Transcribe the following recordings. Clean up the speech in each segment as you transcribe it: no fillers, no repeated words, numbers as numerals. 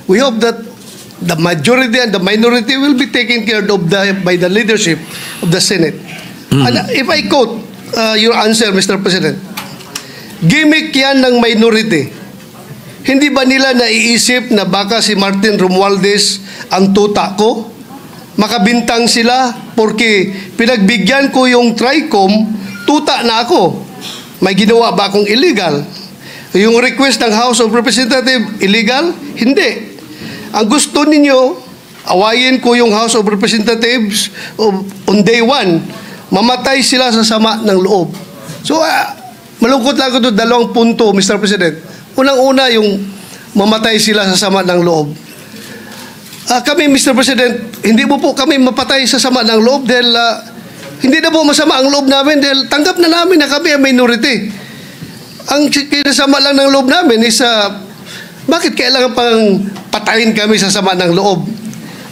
we hope that the majority and the minority will be taken care of by the leadership of the Senate. And if I quote your answer, Mr. President, gimmick yan ng minority. Hindi ba nila naiisip na baka si Martin Romualdez ang tuta ko? Makabintang sila porque pinagbigyan ko yung TRICOM, tuta na ako. May ginawa ba akong illegal? Yung request ng House of Representatives, illegal? Hindi. Ang gusto ninyo, awayin ko yung House of Representatives on day one. Mamatay sila sa sama ng loob. So, malungkot lang ko ito, dalawang punto, Mr. President. Unang-una, yung mamatay sila sa sama ng loob. Kami, Mr. President, hindi mo po kami mapatay sa sama ng loob dahil hindi na po masama ang loob namin dahil tanggap na namin na kami ang minority. Ang kinasama lang ng loob namin is bakit kailangan pang patayin kami sa sama ng loob?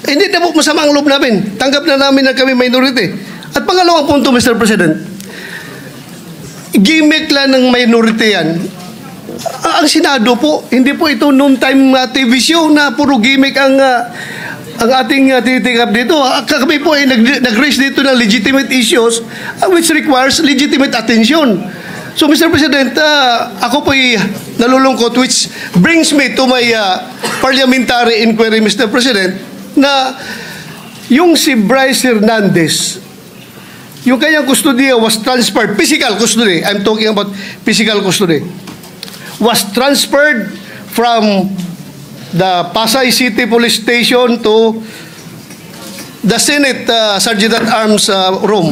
Hindi na po masama ang loob namin. Tanggap na namin na kami minority. At pangalawang punto, Mr. President, gimmick lang ng minority yan. Ang Senado po, hindi po ito noon-time TV show na puro gimmick ang ating titikap dito. Kami po ay nag-raise dito ng legitimate issues which requires legitimate attention. So, Mr. President, ako po ay nalulungkot which brings me to my parliamentary inquiry, Mr. President, na yung si Bryce Hernandez, yung kanyang custody was transferred, physical custody, I'm talking about physical custody, was transferred from the Pasay City Police Station to the Senate Sergeant at Arms room.